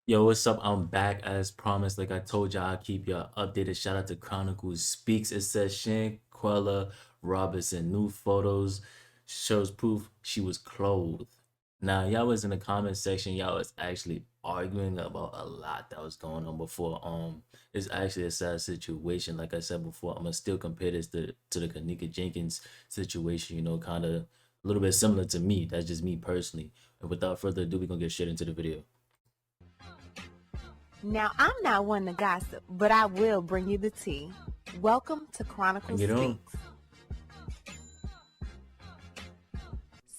Yo, what's up? I'm back as promised. Like I told y'all, I'll keep y'all updated. Shout out to Chronicle Speaks. It says Shanquella Robinson. New photos shows proof she was clothed. Now, y'all was in the comment section. Y'all was actually arguing about a lot that was going on before. It's actually a sad situation. Like I said before, I'm gonna still compare this to the Kanika Jenkins situation. You know, kind of a little bit similar to me. That's just me personally. And without further ado, we're gonna get straight into the video. Now, I'm not one to gossip, but I will bring you the tea. Welcome to Chronicle Get on. Speaks.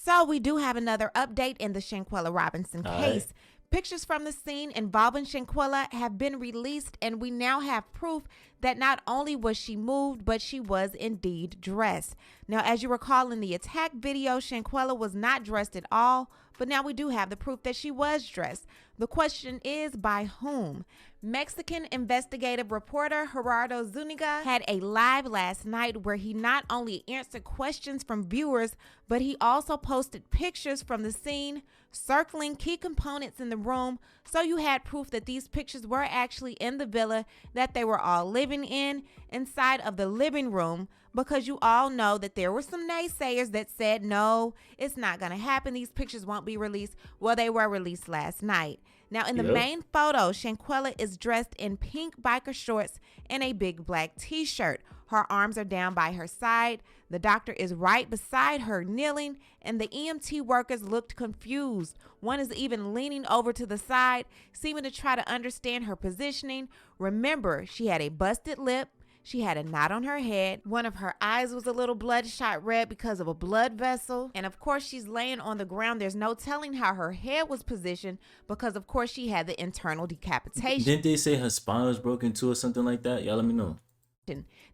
So we do have another update in the Shanquella Robinson All case. right. Pictures from the scene involving Shanquella have been released, and we now have proof that not only was she moved, but she was indeed dressed. Now, as you recall in the attack video, Shanquella was not dressed at all, but now we do have the proof that she was dressed. The question is, by whom? Mexican investigative reporter Gerardo Zuniga had a live last night where he not only answered questions from viewers, but he also posted pictures from the scene, circling key components in the room, so you had proof that these pictures were actually in the villa that they were all living in, inside of the living room, because you all know that there were some naysayers that said, no, it's not going to happen. These pictures won't be released. Well, they were released last night. Now, in the Yep. main photo, Shanquella is dressed in pink biker shorts and a big black t-shirt. Her arms are down by her side. The doctor is right beside her, kneeling, and the EMT workers looked confused. One is even leaning over to the side, seeming to try to understand her positioning. Remember, she had a busted lip. She had a knot on her head. One of her eyes was a little bloodshot red because of a blood vessel. And of course, she's laying on the ground. There's no telling how her head was positioned because, of course, she had the internal decapitation. Didn't they say her spine was broken too or something like that? Y'all let me know.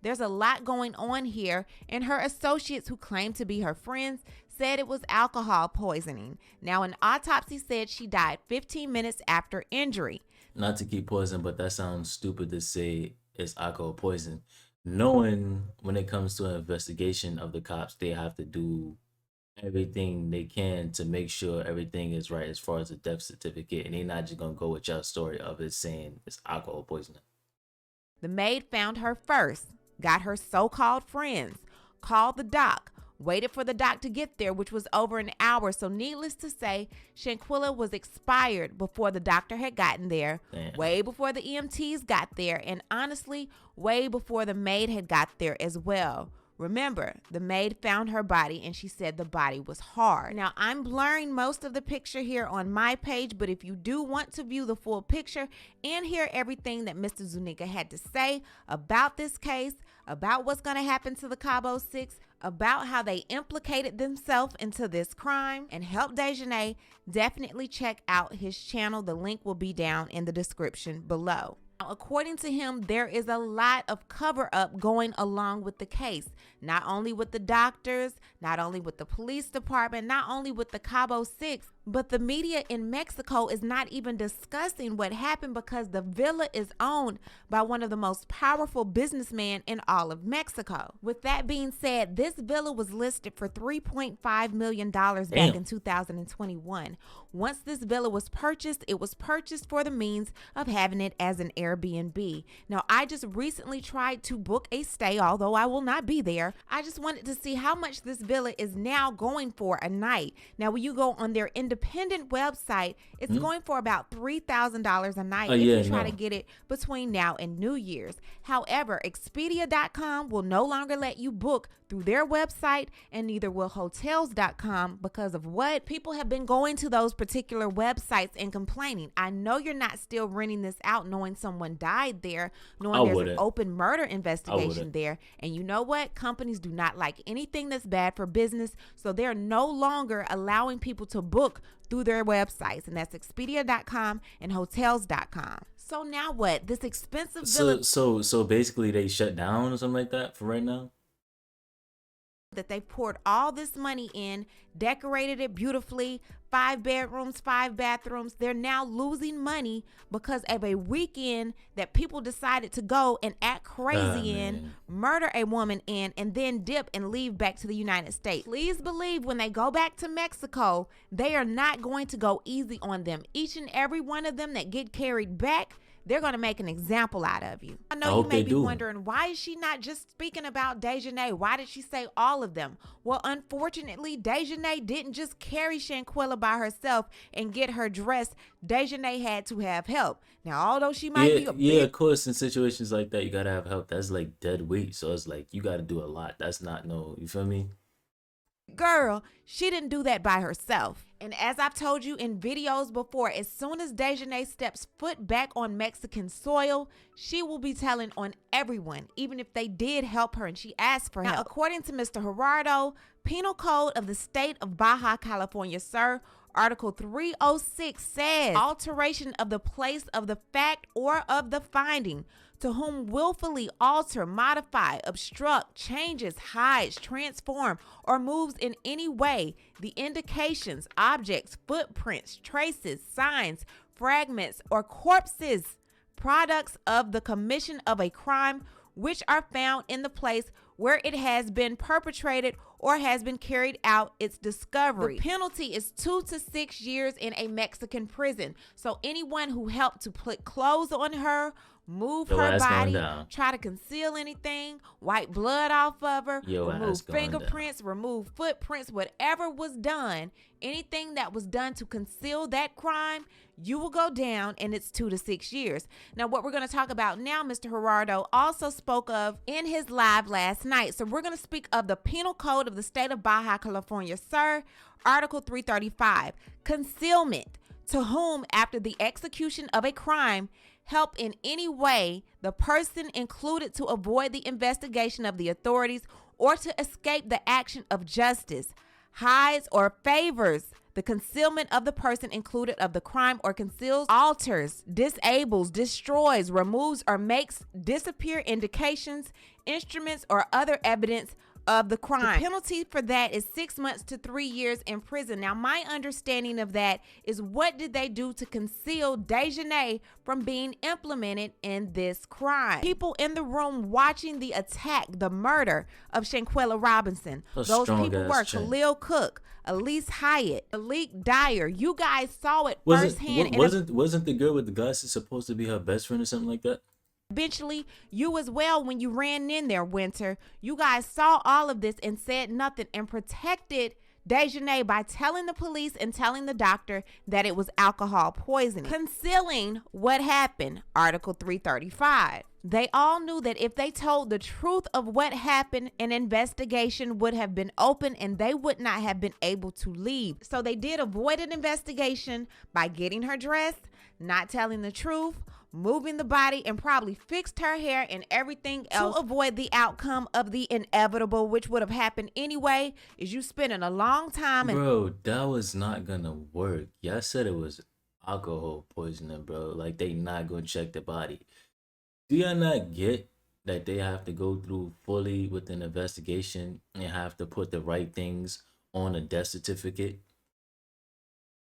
There's a lot going on here, and her associates who claim to be her friends said it was alcohol poisoning. Now, an autopsy said she died 15 minutes after injury. Not to keep pausing, but that sounds stupid to say it's alcohol poison. Knowing when it comes to an investigation of the cops, they have to do everything they can to make sure everything is right as far as the death certificate, and they're not just gonna go with your story of it saying it's alcohol poisoning. The maid found her first, got her so-called friends, called the doc, waited for the doc to get there, which was over an hour. So needless to say, Shanquella was expired before the doctor had gotten there, Damn. way before the EMTs got there, and honestly, way before the maid had got there as well. Remember, the maid found her body and she said the body was hard. Now, I'm blurring most of the picture here on my page, but if you do want to view the full picture and hear everything that Mr. Zuniga had to say about this case, about what's going to happen to the Cabo Six, about how they implicated themselves into this crime and helped Dejanay, definitely check out his channel. The link will be down in the description below. Now, according to him, there is a lot of cover-up going along with the case, not only with the doctors, not only with the police department, not only with the Cabo Six, but the media in Mexico is not even discussing what happened because the villa is owned by one of the most powerful businessmen in all of Mexico. With that being said, this villa was listed for $3.5 million back in 2021. Once this villa was purchased, it was purchased for the means of having it as an Airbnb. Now, I just recently tried to book a stay, although I will not be there. I just wanted to see how much this villa is now going for a night. Now, when you go on their independent website, it's going for about $3,000 a night if you try to get it between now and New Year's. However, Expedia.com will no longer let you book through their website, and neither will Hotels.com because of what? People have been going to those particular websites and complaining. I know you're not still renting this out knowing someone died there, knowing there's an open murder investigation there. And you know what? Companies do not like anything that's bad for business, so they're no longer allowing people to book through their websites, and that's Expedia.com and Hotels.com. So now what? This expensive villa. So basically they shut down or something like that for right now? That they poured all this money in, decorated it beautifully, 5 bedrooms, 5 bathrooms. They're now losing money because of a weekend that people decided to go and act crazy in, murder a woman in, and then dip and leave back to the United States. Please believe when they go back to Mexico, they are not going to go easy on them. Each and every one of them that get carried back, they're going to make an example out of you. I know you may be wondering, why is she not just speaking about Dejanay? Why did she say all of them? Well, unfortunately, Dejanay didn't just carry Shanquella by herself and get her dressed. Dejanay had to have help. Now, although she might be a yeah, of course, in situations like that, you got to have help. That's like dead weight. So it's like, you got to do a lot. That's not you feel me? Girl, she didn't do that by herself. And as I've told you in videos before, as soon as Dejanay steps foot back on Mexican soil, she will be telling on everyone, even if they did help her and she asked for help. Now, according to Mr. Gerardo, Penal Code of the State of Baja California, sir, Article 306 says, alteration of the place of the fact or of the finding, to whom willfully alter, modify, obstruct, changes, hides, transform, or moves in any way the indications, objects, footprints, traces, signs, fragments, or corpses, products of the commission of a crime which are found in the place where it has been perpetrated or has been carried out its discovery. The penalty is 2 to 6 years in a Mexican prison. So anyone who helped to put clothes on her, move her body, try to conceal anything, wipe blood off of her, remove fingerprints, remove footprints, whatever was done, anything that was done to conceal that crime, you will go down, and it's 2 to 6 years. Now, what we're going to talk about now, Mr. Gerardo also spoke of in his live last night. So we're going to speak of the Penal Code of the State of Baja California, sir, Article 335, concealment, to whom after the execution of a crime, help in any way the person included to avoid the investigation of the authorities or to escape the action of justice, hides or favors the concealment of the person included of the crime, or conceals, alters, disables, destroys, removes, or makes disappear indications, instruments, or other evidence of the crime. The penalty for that is 6 months to 3 years in prison. Now, my understanding of that is, what did they do to conceal Dejanay from being implemented in this crime? People in the room watching the attack, the murder of Shanquella Robinson. Those people were Khalil Cook, Alysee Hyatt, Malik Dyer. You guys saw it firsthand. Wasn't the girl with the glasses supposed to be her best friend or something like that? Eventually, you as well, when you ran in there, Winter, you guys saw all of this and said nothing and protected Dejanay by telling the police and telling the doctor that it was alcohol poisoning. Concealing what happened, Article 335. They all knew that if they told the truth of what happened, an investigation would have been open and they would not have been able to leave. So they did avoid an investigation by getting her dressed, not telling the truth, moving the body, and probably fixed her hair and everything else to avoid the outcome of the inevitable, which would have happened anyway. Is you spending a long time bro, that was not gonna work. Y'all said it was alcohol poisoning, bro. Like, they not gonna check the body. Do y'all not get that they have to go through fully with an investigation and have to put the right things on a death certificate?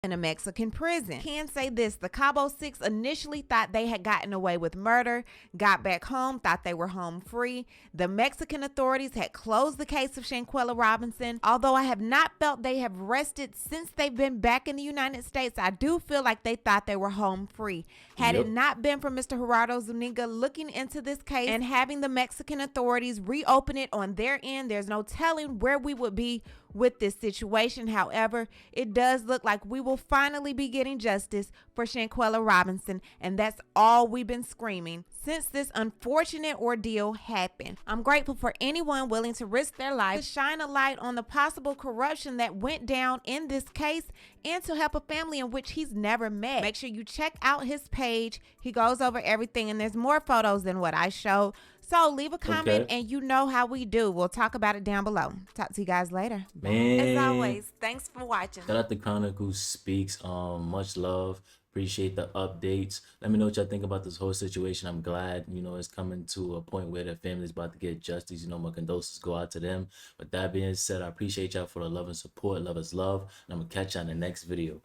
In a Mexican prison. Can say this, the Cabo Six initially thought they had gotten away with murder, got back home, thought they were home free. The Mexican authorities had closed the case of Shanquella Robinson. Although I have not felt they have rested since they've been back in the United States, I do feel like they thought they were home free. Had it not been for Mr. Gerardo Zuniga looking into this case and having the Mexican authorities reopen it on their end, there's no telling where we would be with this situation. However, it does look like we will finally be getting justice for Shanquella Robinson, and that's all we've been screaming since this unfortunate ordeal happened. I'm grateful for anyone willing to risk their life to shine a light on the possible corruption that went down in this case and to help a family in which he's never met. Make sure you check out his page. He goes over everything, and there's more photos than what I showed. So leave a comment, and you know how we do. We'll talk about it down below. Talk to you guys later. Man, as always, thanks for watching. Shout out to Chronicle Speaks. Much love. Appreciate the updates. Let me know what y'all think about this whole situation. I'm glad, it's coming to a point where their family's about to get justice. My condolences go out to them. With that being said, I appreciate y'all for the love and support. Love is love. And I'm going to catch y'all in the next video.